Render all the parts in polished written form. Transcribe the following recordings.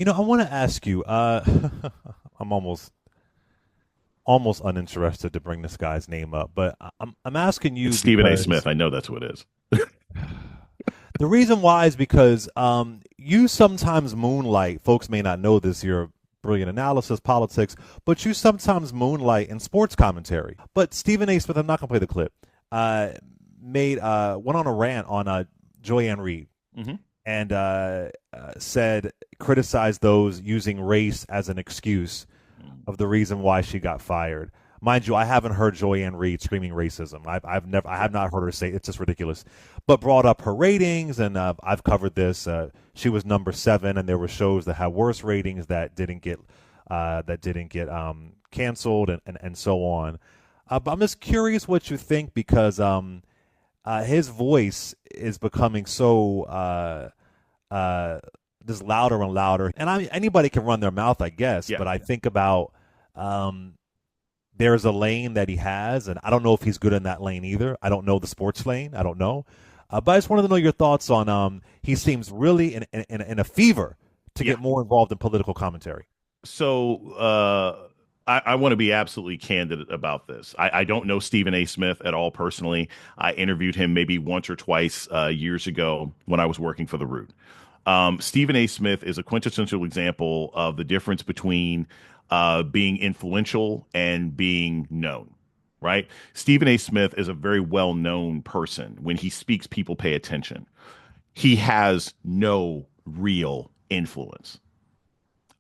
I want to ask you. I'm almost uninterested to bring this guy's name up, but I'm asking It's you Stephen A. because Smith. I know that's who it is. the reason why is because you sometimes moonlight. Folks may not know this. You're brilliant analysis, politics, but you sometimes moonlight in sports commentary. But Stephen A. Smith, I'm not gonna play the clip. Uh, Made went on a rant on Joyanne Reid Hmm. and said criticized those using race as an excuse of the reason why she got fired. Mind you, I haven't heard Joyanne Reid screaming racism. I have not heard her say it's just ridiculous. But brought up her ratings, and I've covered this. She was number 7, and there were shows that had worse ratings that didn't get canceled, and so on. But I'm just curious what you think because his voice is becoming so uh, just louder and louder. And anybody can run their mouth, I guess. Yeah. But I think about um, there's a lane that he has, and I don't know if he's good in that lane either. I don't know the sports lane. I don't know. But I just wanted to know your thoughts on he seems really in a fever to Yeah. get more involved in political commentary. So I want to be absolutely candid about this. I don't know Stephen A. Smith at all personally. I interviewed him maybe once or twice years ago when I was working for The Root. Stephen A. Smith is a quintessential example of the difference between being influential and being known, right? Stephen A. Smith is a very well known person. When he speaks, people pay attention. He has no real influence.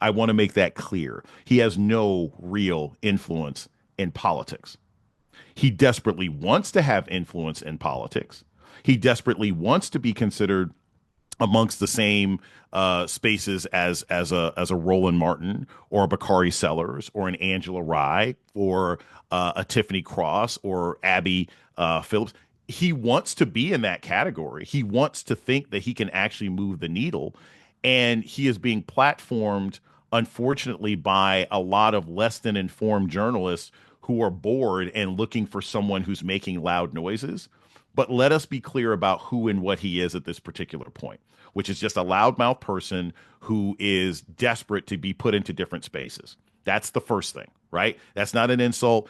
I want to make that clear. He has no real influence in politics. He desperately wants to have influence in politics. He desperately wants to be considered amongst the same spaces as a Roland Martin or a Bakari Sellers or an Angela Rye or a Tiffany Cross or Abby Phillips. He wants to be in that category. He wants to think that he can actually move the needle, and he is being platformed, unfortunately, by a lot of less than informed journalists who are bored and looking for someone who's making loud noises. But let us be clear about who and what he is at this particular point, which is just a loudmouth person who is desperate to be put into different spaces. That's the first thing, right? That's not an insult.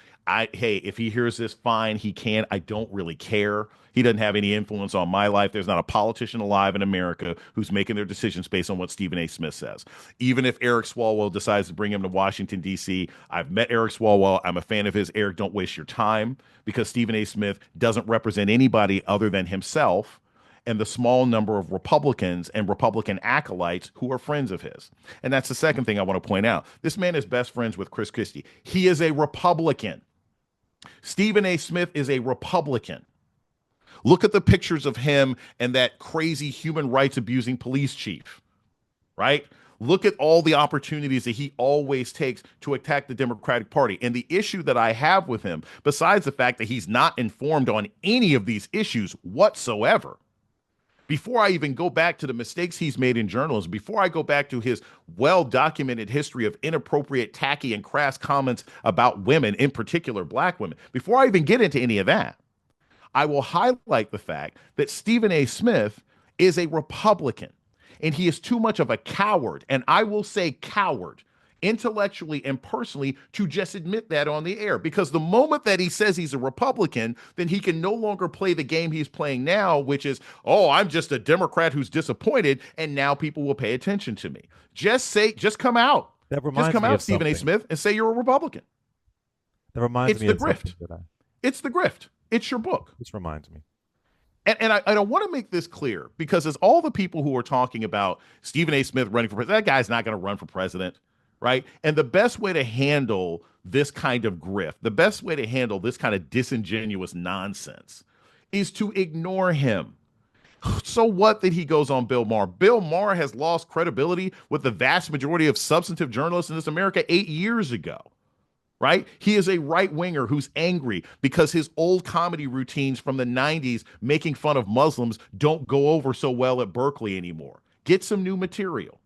Hey, if he hears this, fine, he can. I don't really care. He doesn't have any influence on my life. There's not a politician alive in America who's making their decisions based on what Stephen A. Smith says. Even if Eric Swalwell decides to bring him to Washington, D.C., I've met Eric Swalwell. I'm a fan of his. Eric, don't waste your time because Stephen A. Smith doesn't represent anybody other than himself and the small number of Republicans and Republican acolytes who are friends of his. And that's the second thing I want to point out. This man is best friends with Chris Christie. He is a Republican. Stephen A. Smith is a Republican. Look at the pictures of him and that crazy human rights abusing police chief, right? Look at all the opportunities that he always takes to attack the Democratic Party. And the issue that I have with him, besides the fact that he's not informed on any of these issues whatsoever, before I even go back to the mistakes he's made in journalism, before I go back to his well documented history of inappropriate, tacky, and crass comments about women, in particular black women, before I even get into any of that, I will highlight the fact that Stephen A. Smith is a Republican and he is too much of a coward. And I will say coward intellectually and personally to just admit that on the air, because the moment that he says he's a Republican, then he can no longer play the game he's playing now, which is, oh, I'm just a Democrat who's disappointed and now people will pay attention to me. Just come out. That Just reminds come me out, of Stephen A. something. Smith, and say you're a Republican. That reminds It's me the of something grift. that I. It's the grift. It's your book. This reminds me. And I don't want to make this clear because as all the people who are talking about Stephen A. Smith running for president, that guy's not going to run for president, right? And the best way to handle this kind of grift, the best way to handle this kind of disingenuous nonsense is to ignore him. So what that he goes on Bill Maher? Bill Maher has lost credibility with the vast majority of substantive journalists in this America 8 years ago, right? He is a right winger who's angry because his old comedy routines from the 90s making fun of Muslims don't go over so well at Berkeley anymore. Get some new material.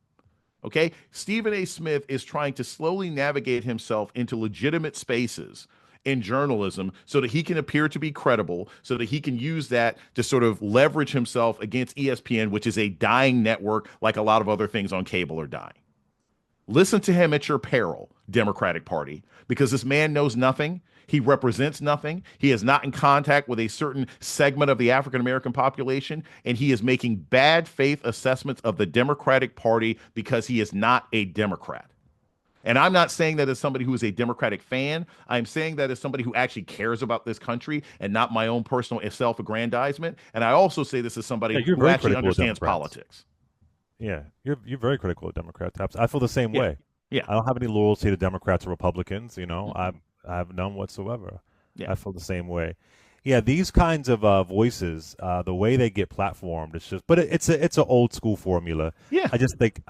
Okay. Stephen A. Smith is trying to slowly navigate himself into legitimate spaces in journalism so that he can appear to be credible, so that he can use that to sort of leverage himself against ESPN, which is a dying network like a lot of other things on cable are dying. Listen to him at your peril, Democratic Party, because this man knows nothing. He represents nothing. He is not in contact with a certain segment of the African American population, and he is making bad faith assessments of the Democratic Party because he is not a Democrat. And I'm not saying that as somebody who is a Democratic fan. I'm saying that as somebody who actually cares about this country and not my own personal self-aggrandizement. And I also say this as Yeah, somebody you're who very actually critical of understands Democrats. politics. Yeah, you're very critical of Democrats. I feel the same Yeah. way. Yeah. I don't have any loyalty to Democrats or Republicans. Mhm. I have none whatsoever. Yeah. I feel the same way. Yeah, these kinds of voices, the way they get platformed, it's just, but it's an old school formula. Yeah. I just think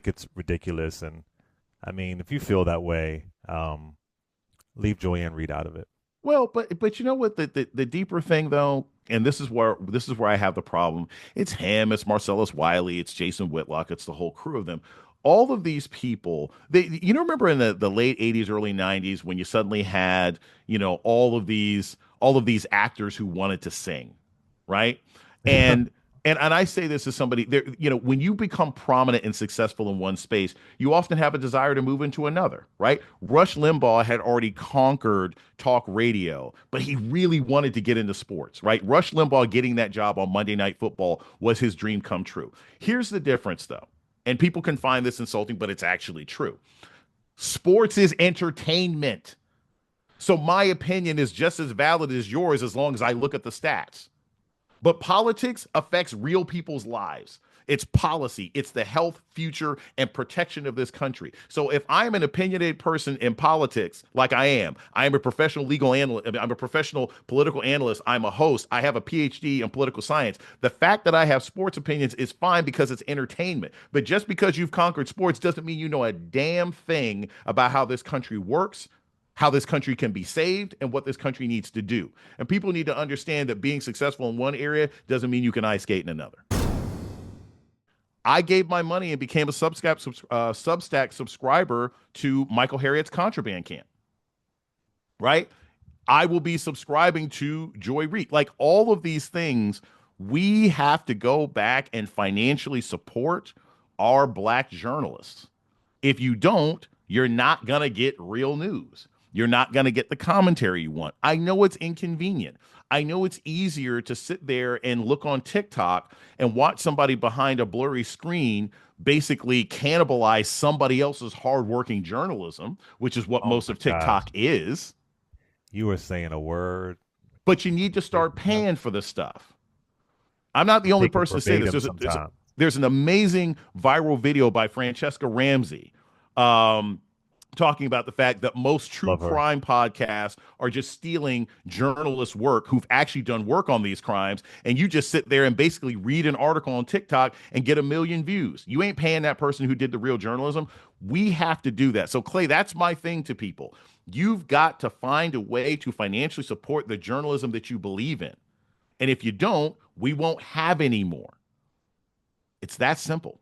it's ridiculous. And I mean, if you feel that way, leave Joanne Reed out of it. Well, but you know what the deeper thing though, and this is where I have the problem. It's him, it's Marcellus Wiley, it's Jason Whitlock, it's the whole crew of them. All of these people, remember in the late 80s, early 90s when you suddenly had, all of these actors who wanted to sing, right? And and I say this as somebody there, when you become prominent and successful in one space, you often have a desire to move into another, right? Rush Limbaugh had already conquered talk radio, but he really wanted to get into sports, right? Rush Limbaugh getting that job on Monday Night Football was his dream come true. Here's the difference, though, and people can find this insulting, but it's actually true. Sports is entertainment. So my opinion is just as valid as yours as long as I look at the stats. But politics affects real people's lives. It's policy, it's the health, future, and protection of this country. So if I'm an opinionated person in politics, like I am a professional legal analyst, I'm a professional political analyst, I'm a host, I have a PhD in political science. The fact that I have sports opinions is fine because it's entertainment. But just because you've conquered sports doesn't mean you know a damn thing about how this country works, how this country can be saved, and what this country needs to do. And people need to understand that being successful in one area doesn't mean you can ice skate in another. I gave my money and became a Substack subscriber to Michael Harriot's Contraband Camp, right? I will be subscribing to Joy Reid. Like all of these things, we have to go back and financially support our Black journalists. If you don't, you're not going to get real news. You're not going to get the commentary you want. I know it's inconvenient. I know it's easier to sit there and look on TikTok and watch somebody behind a blurry screen basically cannibalize somebody else's hardworking journalism, which is what Oh most my of gosh, TikTok is. you were saying a word. But you need to start paying for this stuff. I'm not the I only take it person to say this. verbatim There's sometimes. there's an amazing viral video by Francesca Ramsey, talking about the fact that most true Love her. crime podcasts are just stealing journalists' work who've actually done work on these crimes. And you just sit there and basically read an article on TikTok and get 1 million views. You ain't paying that person who did the real journalism. We have to do that. So, Clay, that's my thing to people. You've got to find a way to financially support the journalism that you believe in. And if you don't, we won't have any more. It's that simple.